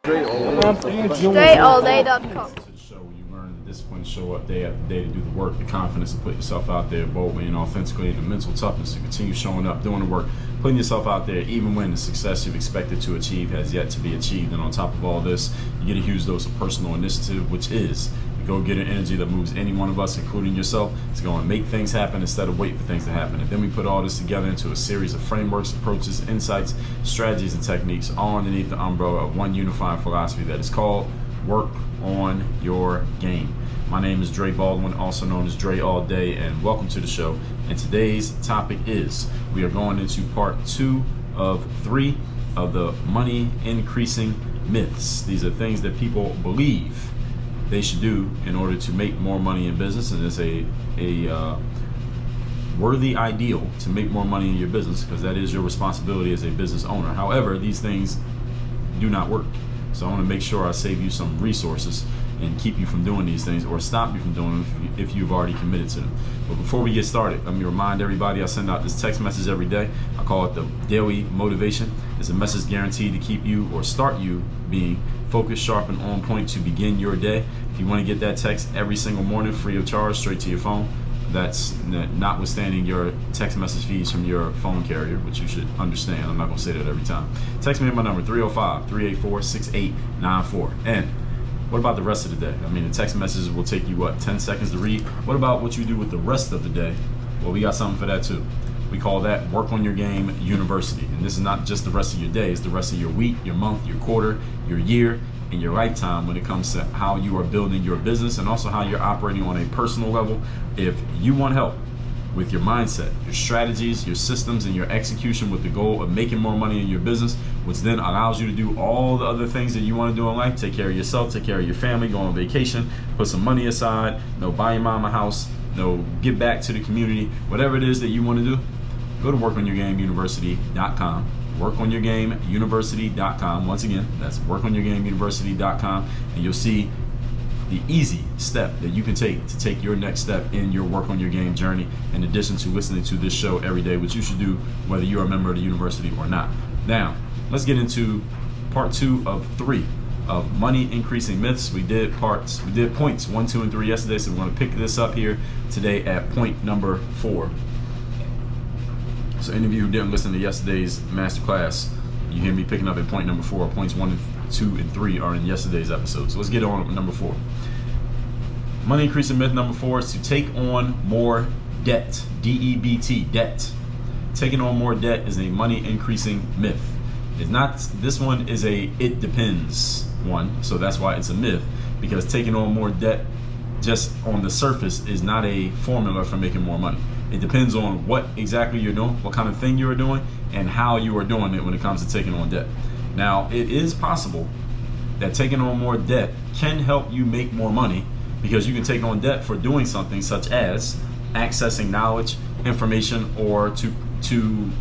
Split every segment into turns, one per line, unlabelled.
StraightallDay.com.
To the show where you learn the discipline to show up day after day, to do the work, the confidence to put yourself out there boldly and authentically, and the mental toughness to continue showing up, doing the work, putting yourself out there even when the success you've expected to achieve has yet to be achieved. And on top of all this, you get a huge dose of personal initiative, which is the go-getter energy that moves any one of us, including yourself, to go and make things happen instead of wait for things to happen. And then we put all this together into a series of frameworks, approaches, insights, strategies, and techniques, all underneath the umbrella of one unifying philosophy that is called work on your game. My name is Dre Baldwin, also known as Dre All Day, and welcome to the show. And today's topic is, we are going into part 2 of 3 of the money increasing myths. These are things that people believe they should do in order to make more money in business, and it's a worthy ideal to make more money in your business, because that is your responsibility as a business owner. However, these things do not work. So I want to make sure I save you some resources and keep you from doing these things, or stop you from doing them if you've already committed to them. But before we get started, let me remind everybody, I send out this text message every day. I call it the daily motivation. It's a message guaranteed to keep you, or start you, being focused, sharp, and on point to begin your day. If you want to get that text every single morning, free of charge, straight to your phone, that's notwithstanding your text message fees from your phone carrier, which you should understand. I'm not going to say that every time. Text me at my number, 305-384-6894. And what about the rest of the day? I mean, the text messages will take you, 10 seconds to read? What about what you do with the rest of the day? Well, we got something for that too. We call that Work on Your Game University. And this is not just the rest of your day, it's the rest of your week, your month, your quarter, your year, and your lifetime when it comes to how you are building your business, and also how you're operating on a personal level. If you want help with your mindset, your strategies, your systems, and your execution with the goal of making more money in your business, which then allows you to do all the other things that you want to do in life, take care of yourself, take care of your family, go on vacation, put some money aside, buy your mom a house, give back to the community, whatever it is that you want to do, go to workonyourgameuniversity.com. workonyourgameuniversity.com. Once again, that's workonyourgameuniversity.com, and you'll see the easy step that you can take to take your next step in your work on your game journey, in addition to listening to this show every day, which you should do whether you're a member of the university or not. Now, let's get into part 2 of 3 of money increasing myths. We did points 1, 2, and 3 yesterday, so we're going to pick this up here today at point number 4. So any of you who didn't listen to yesterday's masterclass, you hear me picking up at point number 4. Points 1, 2, and 3 are in yesterday's episode. So let's get on with number 4. Money increasing myth number 4 is to take on more debt. D-E-B-T, debt. Taking on more debt is a money increasing myth. It's not. This one is a it depends one, so that's why it's a myth, because taking on more debt just on the surface is not a formula for making more money. It depends on what exactly you're doing, what kind of thing you are doing, and how you are doing it when it comes to taking on debt. Now, it is possible that taking on more debt can help you make more money, because you can take on debt for doing something such as accessing knowledge, information, or to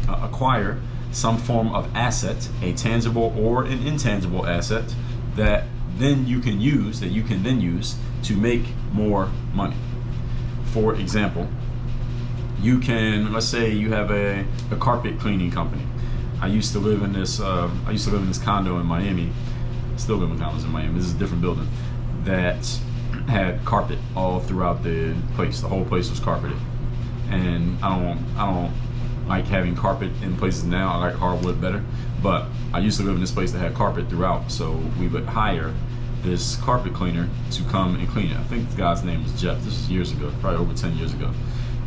acquire some form of asset, a tangible or an intangible asset that you can then use to make more money. For example, you can, let's say you have a carpet cleaning company. I used to live in this condo in Miami. Still live in condos in Miami. This is a different building that had carpet all throughout the place. The whole place was carpeted, and I don't like having carpet in places now. I like hardwood better, but I used to live in this place that had carpet throughout, so we would hire this carpet cleaner to come and clean it. I think the guy's name was Jeff. This was years ago, probably over 10 years ago.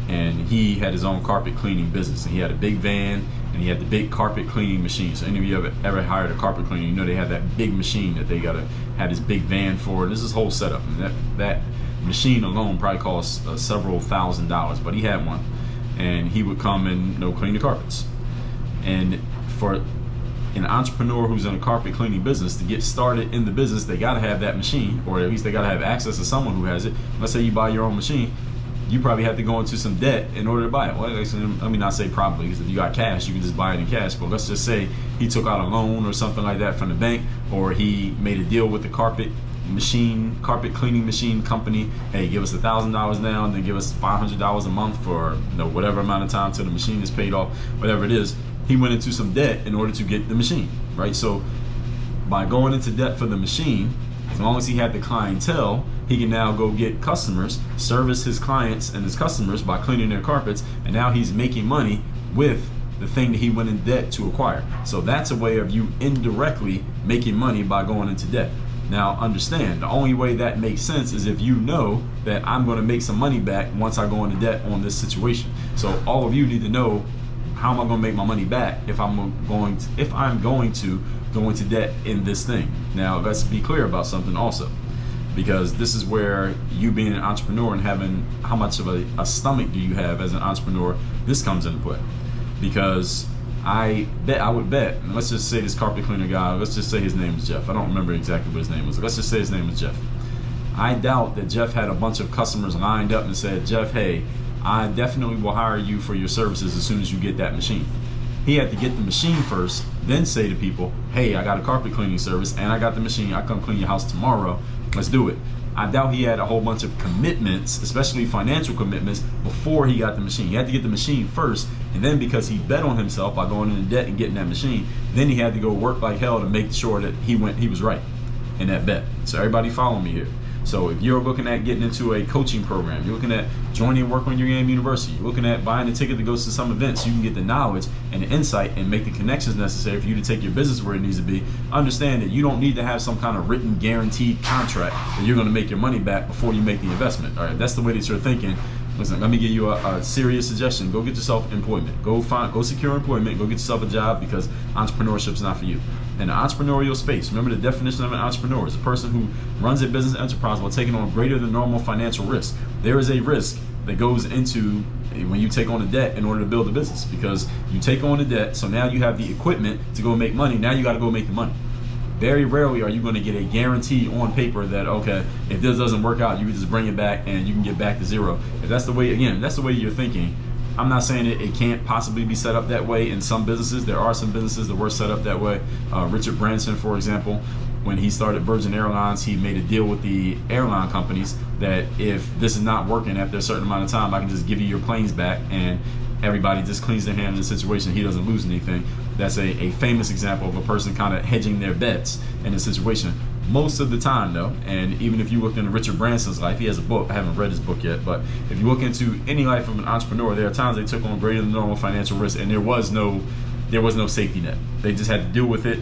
And he had his own carpet cleaning business, and he had a big van, and he had the big carpet cleaning machine. So any of you ever hired a carpet cleaner, they have that big machine that they gotta have this big van for, and this is whole setup. And that machine alone probably costs several $1,000s, but he had one, and he would come and clean the carpets. And for an entrepreneur who's in a carpet cleaning business to get started in the business, they gotta have that machine, or at least they gotta have access to someone who has it. Let's say you buy your own machine, you probably have to go into some debt in order to buy it. Well, let me not say probably, because if you got cash, you can just buy it in cash. But let's just say he took out a loan or something like that from the bank, or he made a deal with the carpet cleaning machine company. Hey, give us $1,000 now, and then give us $500 a month for whatever amount of time till the machine is paid off, whatever it is. He went into some debt in order to get the machine, right? So by going into debt for the machine, as long as he had the clientele, he can now go get customers, service his clients and his customers by cleaning their carpets, and now he's making money with the thing that he went in debt to acquire. So that's a way of you indirectly making money by going into debt. Now understand, the only way that makes sense is if you know that I'm going to make some money back once I go into debt on this situation. So all of you need to know, how am I going to make my money back if I'm going to go into debt in this thing? Now let's be clear about something also, because this is where you being an entrepreneur and having how much of a stomach do you have as an entrepreneur, this comes into play. Because I would bet, and let's just say this carpet cleaner guy, let's just say his name is Jeff. I don't remember exactly what his name was. Let's just say his name is Jeff. I doubt that Jeff had a bunch of customers lined up and said, Jeff, hey, I definitely will hire you for your services as soon as you get that machine. He had to get the machine first, then say to people, hey, I got a carpet cleaning service and I got the machine. I come clean your house tomorrow. Let's do it. I doubt he had a whole bunch of commitments, especially financial commitments, before he got the machine. He had to get the machine first, and then because he bet on himself by going into debt and getting that machine, then he had to go work like hell to make sure that he was right in that bet. So everybody follow me here. So if you're looking at getting into a coaching program, you're looking at joining Work on Your Game University, you're looking at buying a ticket to go to some events, so you can get the knowledge and the insight and make the connections necessary for you to take your business where it needs to be. Understand that you don't need to have some kind of written guaranteed contract that you're going to make your money back before you make the investment. All right, that's the way that you're thinking. Listen, let me give you a serious suggestion. Go get yourself employment. Go secure employment. Go get yourself a job, because entrepreneurship is not for you. In the entrepreneurial space, remember the definition of an entrepreneur is a person who runs a business enterprise while taking on greater than normal financial risk. There is a risk that goes into when you take on a debt in order to build a business, because you take on a debt, so now you have the equipment to go make money. Now you got to go make the money. Very rarely are you going to get a guarantee on paper that, okay, if this doesn't work out, you can just bring it back and you can get back to zero. If that's the way, again, that's the way you're thinking. I'm not saying it can't possibly be set up that way in some businesses. There are some businesses that were set up that way. Richard Branson, for example, when he started Virgin Airlines, he made a deal with the airline companies that if this is not working after a certain amount of time, I can just give you your planes back, and everybody just cleans their hand in the situation. He doesn't lose anything. That's a famous example of a person kind of hedging their bets in a situation. Most of the time, though, and even if you look into Richard Branson's life, he has a book. I haven't read his book yet, but if you look into any life of an entrepreneur, there are times they took on greater than normal financial risk, and there was no safety net. They just had to deal with it,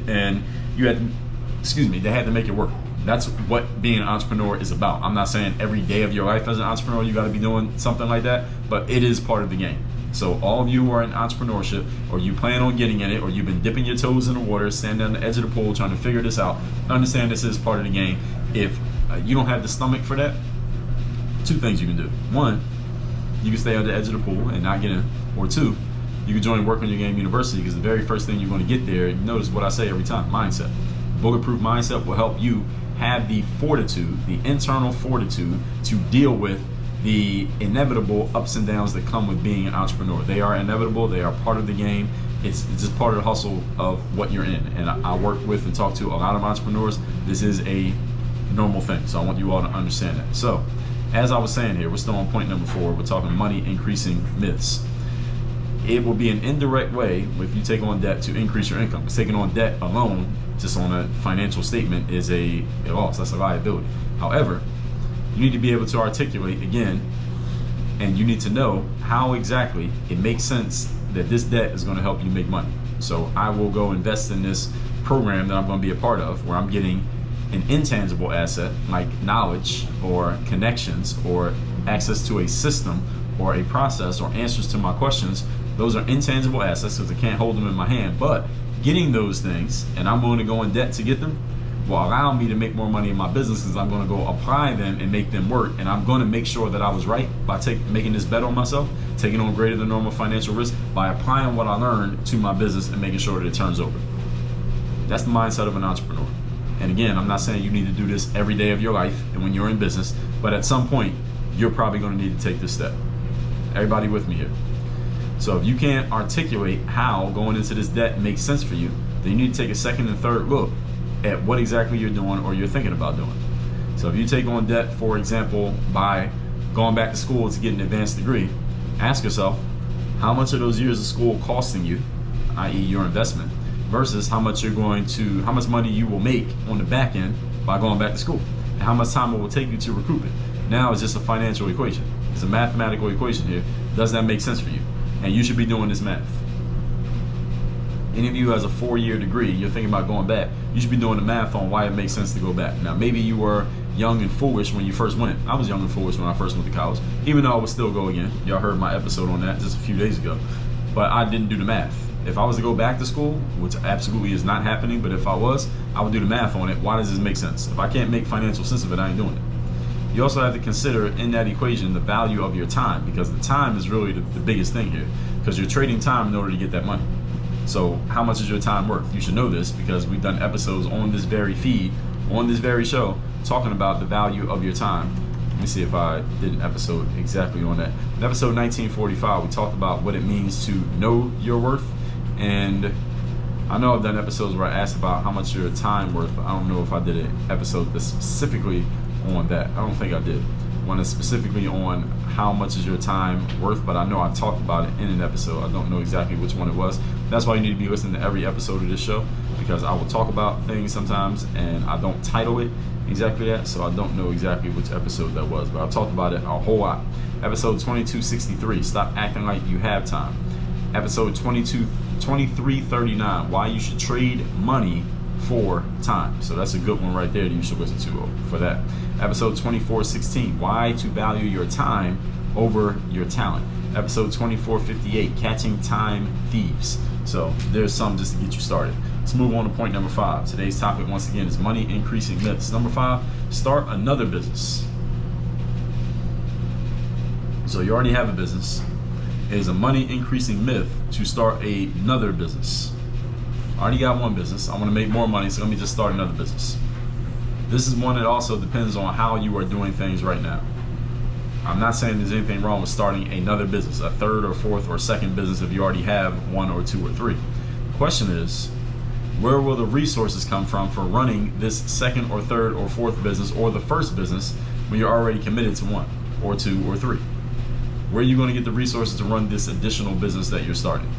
and they had to make it work. That's what being an entrepreneur is about. I'm not saying every day of your life as an entrepreneur you got to be doing something like that, but it is part of the game. So all of you who are in entrepreneurship, or you plan on getting in it, or you've been dipping your toes in the water, standing on the edge of the pool trying to figure this out, understand this is part of the game. If you don't have the stomach for that, two things you can do. One, you can stay on the edge of the pool and not get in. Or two, you can join Work on Your Game University, because the very first thing you're going to get there, you notice what I say every time, mindset. Bulletproof mindset will help you have the fortitude, the internal fortitude to deal with the inevitable ups and downs that come with being an entrepreneur. They are inevitable. They are part of the game. It's just part of the hustle of what you're in. And I work with and talk to a lot of entrepreneurs. This is a normal thing. So I want you all to understand that. So as I was saying here, we're still on point number 4. We're talking money increasing myths. It will be an indirect way if you take on debt to increase your income. Because taking on debt alone, just on a financial statement, is a loss. That's a liability. However, you need to be able to articulate again, and you need to know how exactly it makes sense that this debt is going to help you make money. So I will go invest in this program that I'm going to be a part of, where I'm getting an intangible asset like knowledge or connections or access to a system or a process or answers to my questions. Those are intangible assets because I can't hold them in my hand, but getting those things, and I'm willing to go in debt to get them, will allow me to make more money in my business, because I'm going to go apply them and make them work. And I'm going to make sure that I was right by making this bet on myself, taking on greater than normal financial risk by applying what I learned to my business and making sure that it turns over. That's the mindset of an entrepreneur. And again, I'm not saying you need to do this every day of your life and when you're in business, but at some point, you're probably going to need to take this step. Everybody with me here? So if you can't articulate how going into this debt makes sense for you, then you need to take a second and third look at what exactly you're doing or you're thinking about doing. So if you take on debt, for example, by going back to school to get an advanced degree, ask yourself, how much are those years of school costing you, i.e. your investment, versus how much money you will make on the back end by going back to school, and how much time it will take you to recoup it. Now it's just a financial equation. It's a mathematical equation here. Does that make sense for you? And you should be doing this math. Any of you who has a 4-year degree, you're thinking about going back, you should be doing the math on why it makes sense to go back. Now, maybe you were young and foolish when you first went. I was young and foolish when I first went to college, even though I would still go again. Y'all heard my episode on that just a few days ago. But I didn't do the math. If I was to go back to school, which absolutely is not happening, but if I was, I would do the math on it. Why does this make sense? If I can't make financial sense of it, I ain't doing it. You also have to consider in that equation the value of your time, because the time is really the biggest thing here, because you're trading time in order to get that money. So how much is your time worth? You should know this because we've done episodes on this very feed, on this very show, talking about the value of your time. Let me see if I did an episode exactly on that. In episode 1945, we talked about what it means to know your worth. And I know I've done episodes where I asked about how much your time worth, but I don't know if I did an episode that's specifically on that. I don't think I did. One is specifically on how much is your time worth, but I know I talked about it in an episode. I don't know exactly which one it was. That's why you need to be listening to every episode of this show, because I will talk about things sometimes and I don't title it exactly that, so I don't know exactly which episode that was, but I've talked about it a whole lot. Episode 2263, stop acting like you have time. Episode 2339, why you should trade money for time. So that's a good one right there that you should listen to for that. Episode 2416, why to value your time over your talent. Episode 2458, catching time thieves. So there's some just to get you started. Let's move on to point number 5. Today's topic once again is money increasing myths. Number 5, start another business. So you already have a business. It is a money increasing myth to start another business. I already got one business. I want to make more money, so let me just start another business. This is one that also depends on how you are doing things right now. I'm not saying there's anything wrong with starting another business, a third or fourth or second business if you already have 1 or 2 or 3. The question is, where will the resources come from for running this second or third or fourth business or the first business when you're already committed to 1 or 2 or 3? Where are you going to get the resources to run this additional business that you're starting?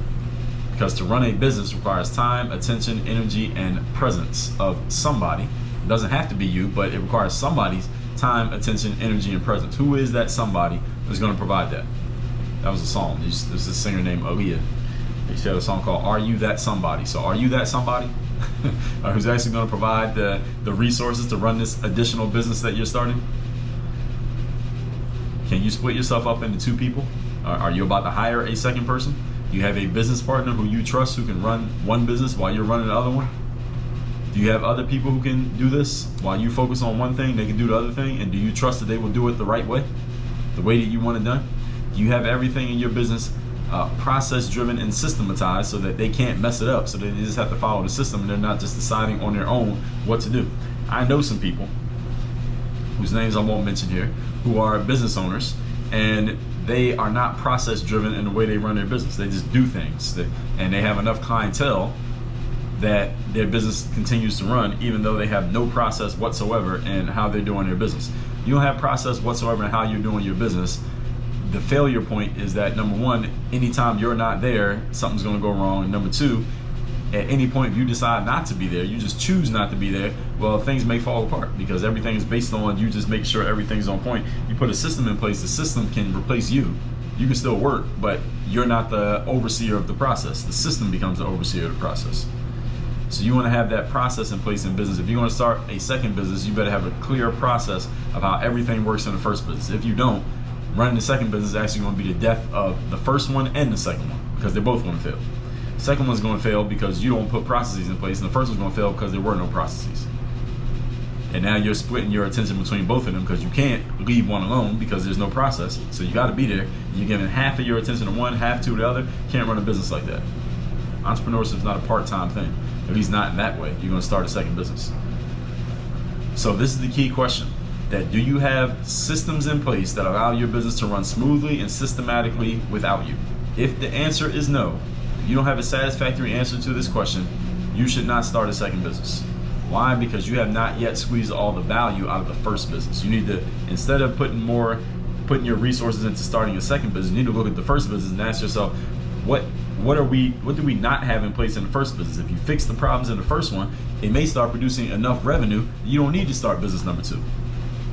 Because to run a business requires time, attention, energy, and presence of somebody. It doesn't have to be you, but it requires somebody's time, attention, energy, and presence. Who is that somebody that's going to provide that? That was a song. There's this singer named Aaliyah. She had a song called Are You That Somebody? So are you that somebody who's actually going to provide the resources to run this additional business that you're starting? Can you split yourself up into 2 people? Are you about to hire a second person? Do you have a business partner who you trust who can run one business while you're running the other one? Do you have other people who can do this while you focus on one thing, they can do the other thing? And do you trust that they will do it the right way? The way that you want it done? Do you have everything in your business process driven and systematized so that they can't mess it up, so that they just have to follow the system and they're not just deciding on their own what to do? I know some people whose names I won't mention here who are business owners, and they are not process driven in the way they run their business. They just do things, and they have enough clientele that their business continues to run even though they have no process whatsoever in how they're doing their business. You don't have process whatsoever in how you're doing your business. The failure point is that, number 1, anytime you're not there, something's going to go wrong. And number 2, at any point if you decide not to be there, you just choose not to be there, well, things may fall apart because everything is based on you just making sure everything's on point. You put a system in place, the system can replace you. You can still work, but you're not the overseer of the process. The system becomes the overseer of the process. So you want to have that process in place in business. If you want to start a second business, you better have a clear process of how everything works in the first business. If you don't, running the second business is actually going to be the death of the first one and the second one, because they're both going to fail. The second one's going to fail because you don't put processes in place, and the first one's going to fail because there were no processes. And now you're splitting your attention between both of them because you can't leave one alone because there's no process. So you got to be there. You're giving half of your attention to one, half to the other. You can't run a business like that. Entrepreneurship is not a part-time thing. At least not in that way. You're going to start a second business. So this is the key question. That do you have systems in place that allow your business to run smoothly and systematically without you? If the answer is no, you don't have a satisfactory answer to this question, you should not start a second business. Why? Because you have not yet squeezed all the value out of the first business. You need to, instead of putting your resources into starting a second business, you need to look at the first business and ask yourself, what do we not have in place in the first business? If you fix the problems in the first one, it may start producing enough revenue. You don't need to start business number 2.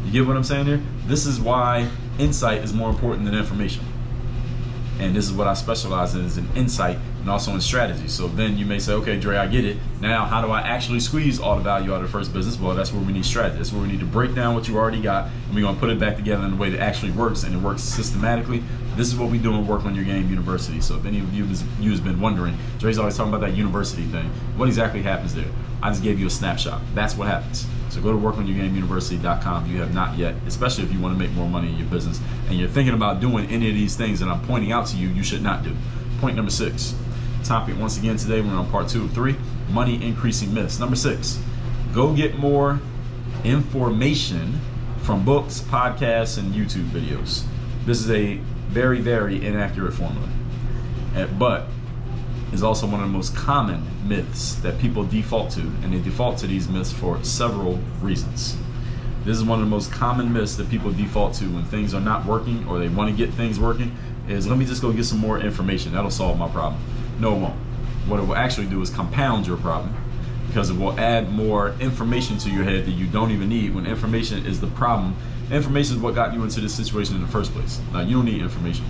You get what I'm saying here? This is why insight is more important than information. And this is what I specialize in, is in insight and also in strategy. So then you may say, okay, Dre, I get it. Now, how do I actually squeeze all the value out of the first business? Well, that's where we need strategy. That's where we need to break down what you already got, and we're going to put it back together in a way that actually works, and it works systematically. This is what we do in Work on Your Game University. So if any of you has been wondering, Dre's always talking about that university thing. What exactly happens there? I just gave you a snapshot. That's what happens. So go to workonyourgameuniversity.com if you have not yet, especially if you want to make more money in your business and you're thinking about doing any of these things that I'm pointing out to you, you should not do. Point number 6. Topic once again today, we're on part 2 of 3, money increasing myths. Number 6, go get more information from books, podcasts, and YouTube videos. This is a very, very inaccurate formula, but is also one of the most common myths that people default to, and they default to these myths for several reasons. This is one of the most common myths that people default to when things are not working or they want to get things working, is let me just go get some more information. That'll solve my problem. No, it won't. What it will actually do is compound your problem, because it will add more information to your head that you don't even need, when information is the problem. Information is what got you into this situation in the first place. Now, you don't need information.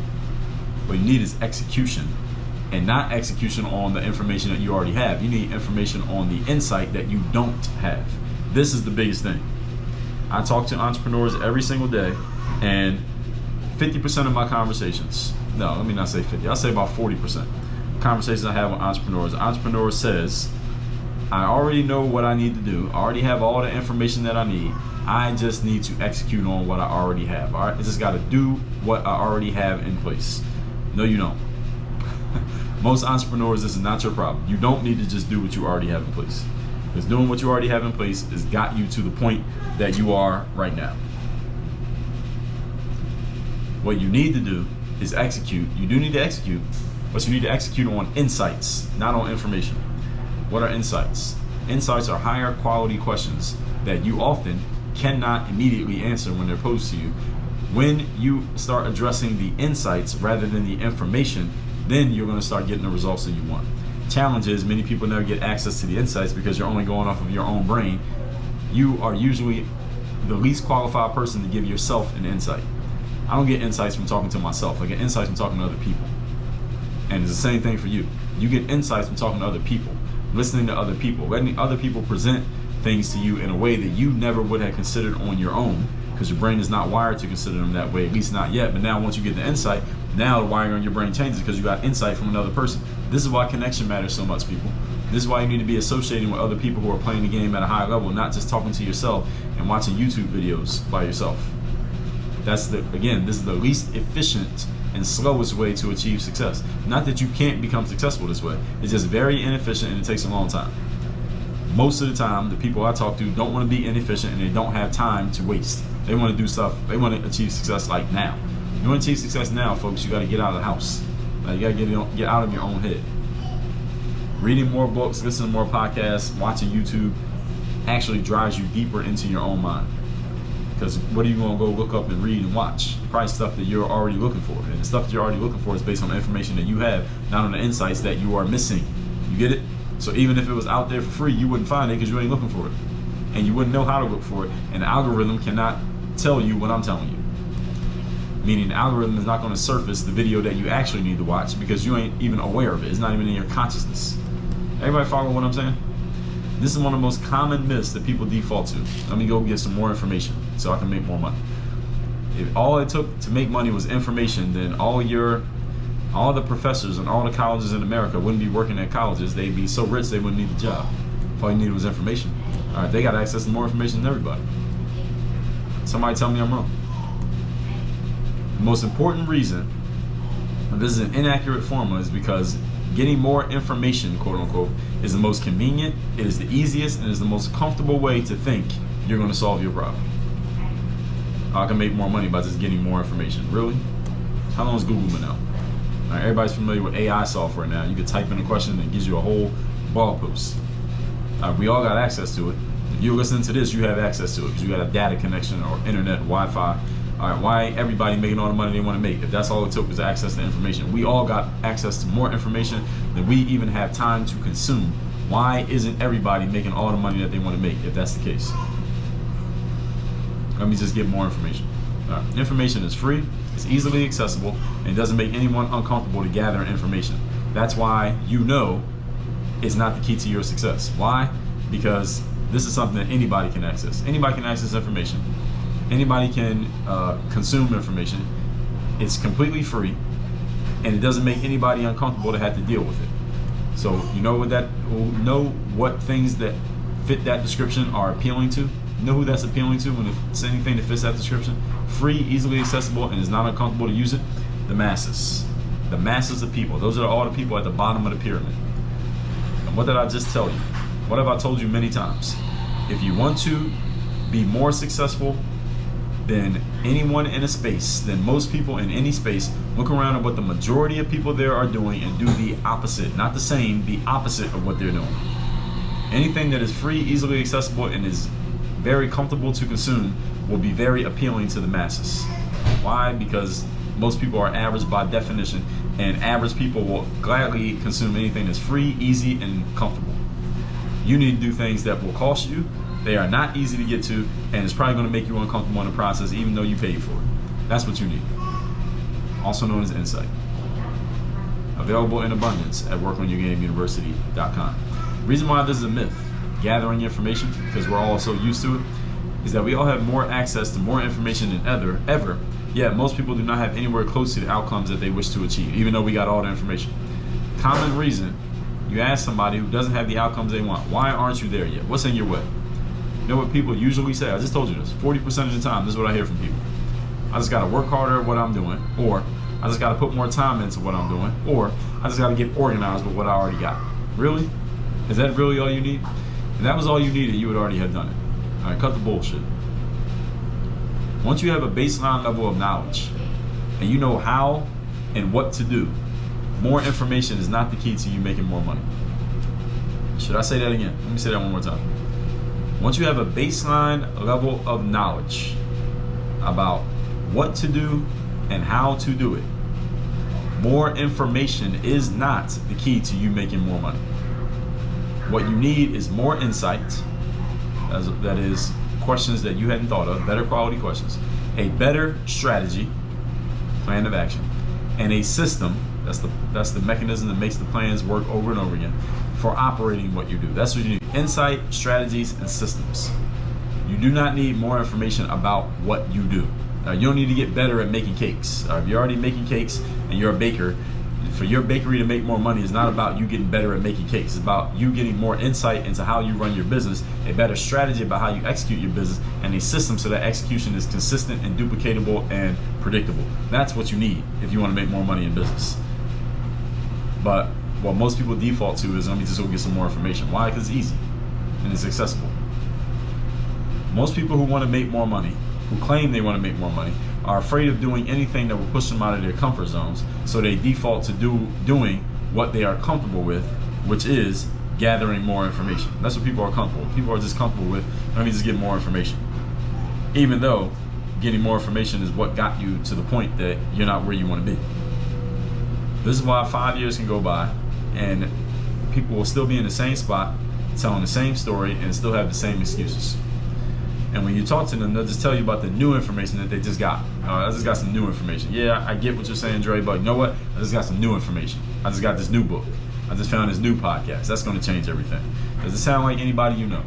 What you need is execution, and not execution on the information that you already have. You need information on the insight that you don't have. This is the biggest thing. I talk to entrepreneurs every single day, and 50% of my conversations, no, let me not say 50, I'll say about 40%, conversations I have with entrepreneurs. An entrepreneur says, I already know what I need to do. I already have all the information that I need. I just need to execute on what I already have. All right, I just got to do what I already have in place. No, you don't. Most entrepreneurs, this is not your problem. You don't need to just do what you already have in place, because doing what you already have in place has got you to the point that you are right now. What you need to do is execute. You do need to execute, but you need to execute on insights, not on information. What are insights? Insights are higher quality questions that you often cannot immediately answer when they're posed to you. When you start addressing the insights rather than the information, then you're going to start getting the results that you want. Challenge is, many people never get access to the insights because you're only going off of your own brain. You are usually the least qualified person to give yourself an insight. I don't get insights from talking to myself. I get insights from talking to other people. And it's the same thing for you. You get insights from talking to other people, listening to other people, letting other people present things to you in a way that you never would have considered on your own, because your brain is not wired to consider them that way, at least not yet. But now once you get the insight, now the wiring on your brain changes because you got insight from another person. This is why connection matters so much, people. This is why you need to be associating with other people who are playing the game at a high level, not just talking to yourself and watching YouTube videos by yourself. This is the least efficient and slowest way to achieve success. Not that you can't become successful this way. It's just very inefficient and it takes a long time. Most of the time, the people I talk to don't want to be inefficient and they don't have time to waste. They want to do stuff. They want to achieve success like now. You want to achieve success now, folks, you got to get out of the house. You got to get out of your own head. Reading more books, listening to more podcasts, watching YouTube actually drives you deeper into your own mind. Because what are you going to go look up and read and watch? Probably stuff that you're already looking for. And the stuff that you're already looking for is based on the information that you have, not on the insights that you are missing. You get it? So even if it was out there for free, you wouldn't find it because you ain't looking for it. And you wouldn't know how to look for it. And the algorithm cannot tell you what I'm telling you. Meaning the algorithm is not going to surface the video that you actually need to watch because you ain't even aware of it. It's not even in your consciousness. Everybody follow what I'm saying? This is one of the most common myths that people default to. Let me go get some more information so I can make more money. If all it took to make money was information, then all the professors and all the colleges in America wouldn't be working at colleges. They'd be so rich they wouldn't need a job. If all you needed was information. All right, they got access to more information than everybody. Somebody tell me I'm wrong. The most important reason this is an inaccurate formula is because getting more information, quote unquote, is the most convenient, it is the easiest, and it is the most comfortable way to think you're going to solve your problem. I can make more money by just getting more information. Really? How long has Google been out? All right, everybody's familiar with AI software now. You can type in a question and it gives you a whole blog post. We all got access to it. If you're listening to this, you have access to it because you got a data connection or internet, Wi-Fi, All right, why ain't everybody making all the money they want to make? If that's all it took was access to information. We all got access to more information than we even have time to consume. Why isn't everybody making all the money that they want to make if that's the case? Let me just get more information. All right. Information is free, it's easily accessible, and it doesn't make anyone uncomfortable to gather information. That's why you know it's not the key to your success. Why? Because this is something that anybody can access. Anybody can access information. Anybody can consume information. It's completely free, and it doesn't make anybody uncomfortable to have to deal with it. So you know what things that fit that description are appealing to. You know who that's appealing to when it's anything that fits that description. Free, easily accessible, and is not uncomfortable to use it. The masses. The masses of people. Those are all the people at the bottom of the pyramid. And what did I just tell you? What have I told you many times? If you want to be more successful than anyone in a space, than most people in any space, look around at what the majority of people there are doing and do the opposite. Not the same, the opposite of what they're doing. Anything that is free, easily accessible, and is very comfortable to consume will be very appealing to the masses. Why? Because most people are average by definition, and average people will gladly consume anything that's free, easy, and comfortable. You need to do things that will cost you. They are not easy to get to, and it's probably going to make you uncomfortable in the process, even though you paid for it. That's what you need. Also known as insight. Available in abundance at workonyourgameuniversity.com. The reason why this is a myth, gathering information, because we're all so used to it, is that we all have more access to more information than ever. Yet most people do not have anywhere close to the outcomes that they wish to achieve, even though we got all the information. Common reason, you ask somebody who doesn't have the outcomes they want, why aren't you there yet? What's in your way? You know what people usually say? I just told you this. 40% of the time, this is what I hear from people. I just got to work harder at what I'm doing, or I just got to put more time into what I'm doing, or I just got to get organized with what I already got. Really? Is that really all you need? If that was all you needed, you would already have done it. All right, cut the bullshit. Once you have a baseline level of knowledge and you know how and what to do, more information is not the key to you making more money. Should I say that again? Let me say that one more time. Once you have a baseline level of knowledge about what to do and how to do it, more information is not the key to you making more money. What you need is more insight, that is questions that you hadn't thought of, better quality questions, a better strategy, plan of action, and a system, that's the mechanism that makes the plans work over and over again, for operating what you do. That's what you need. Insight, strategies, and systems. You do not need more information about what you do. You don't need to get better at making cakes. If you're already making cakes and you're a baker, for your bakery to make more money is not about you getting better at making cakes. It's about you getting more insight into how you run your business, a better strategy about how you execute your business, and a system so that execution is consistent and duplicatable and predictable. That's what you need if you want to make more money in business. But what most people default to is, let me just go get some more information. Why? Because it's easy and it's accessible. Most people who want to make more money, who claim they want to make more money, are afraid of doing anything that will push them out of their comfort zones, so they default to doing what they are comfortable with, which is gathering more information. That's what people are comfortable with. People are just comfortable with, let me just get more information. Even though getting more information is what got you to the point that you're not where you want to be. This is why 5 years can go by and people will still be in the same spot, telling the same story, and still have the same excuses. And when you talk to them, they'll just tell you about the new information that they just got. I just got some new information. Yeah, I get what you're saying, Dre, but you know what? I just got some new information. I just got this new book. I just found this new podcast. That's going to change everything. Does it sound like anybody you know?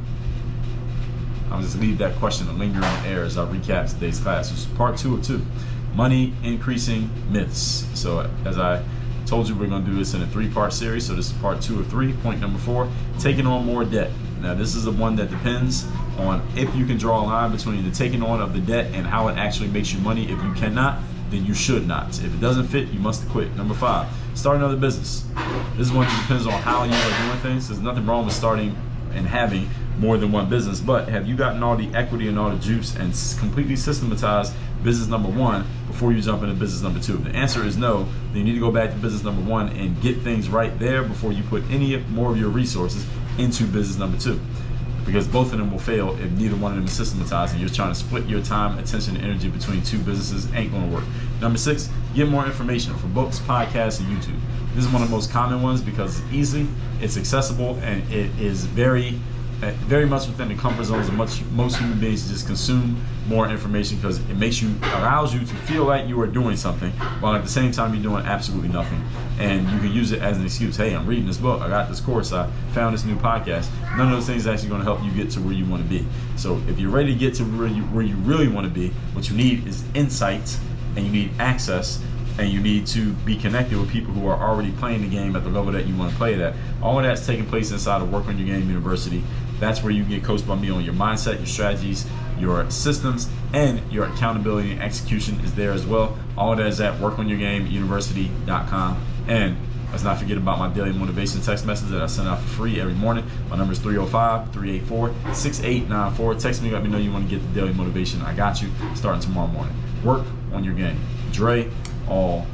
I'll just leave that question to linger in the air as I recap today's class. This is part 2 of 2. Money increasing myths. So as I told you, we're going to do this in a 3-part series. So this is part 2 of 3. Point number 4, taking on more debt. Now this is the one that depends on if you can draw a line between the taking on of the debt and how it actually makes you money. If you cannot, then you should not. If it doesn't fit, you must quit. Number 5, start another business. This is one that depends on how you are doing things. There's nothing wrong with starting and having more than one business, but have you gotten all the equity and all the juice and completely systematized business number 1 before you jump into business number 2? The answer is no. Then you need to go back to business number 1 and get things right there before you put any more of your resources into business number 2. because both of them will fail if neither one of them is systematized, and you're trying to split your time, attention, and energy between two businesses. Ain't gonna work. Number 6, get more information from books, podcasts, and YouTube. This is one of the most common ones because it's easy, it's accessible, and it is very much within the comfort zones of most human beings to just consume more information, because it allows you to feel like you are doing something while at the same time you're doing absolutely nothing. And you can use it as an excuse. Hey, I'm reading this book, I got this course, I found this new podcast. None of those things are actually going to help you get to where you want to be. So if you're ready to get to where you really want to be, what you need is insights, and you need access, and you need to be connected with people who are already playing the game at the level that you want to play it at. All of that's taking place inside of Work on Your Game University. That's where you get coached by me on your mindset, your strategies, your systems, and your accountability and execution is there as well. All of that is at workonyourgameuniversity.com. And let's not forget about my daily motivation text message that I send out for free every morning. My number is 305-384-6894. Text me, let me know you want to get the daily motivation. I got you starting tomorrow morning. Work on your game. Dre, all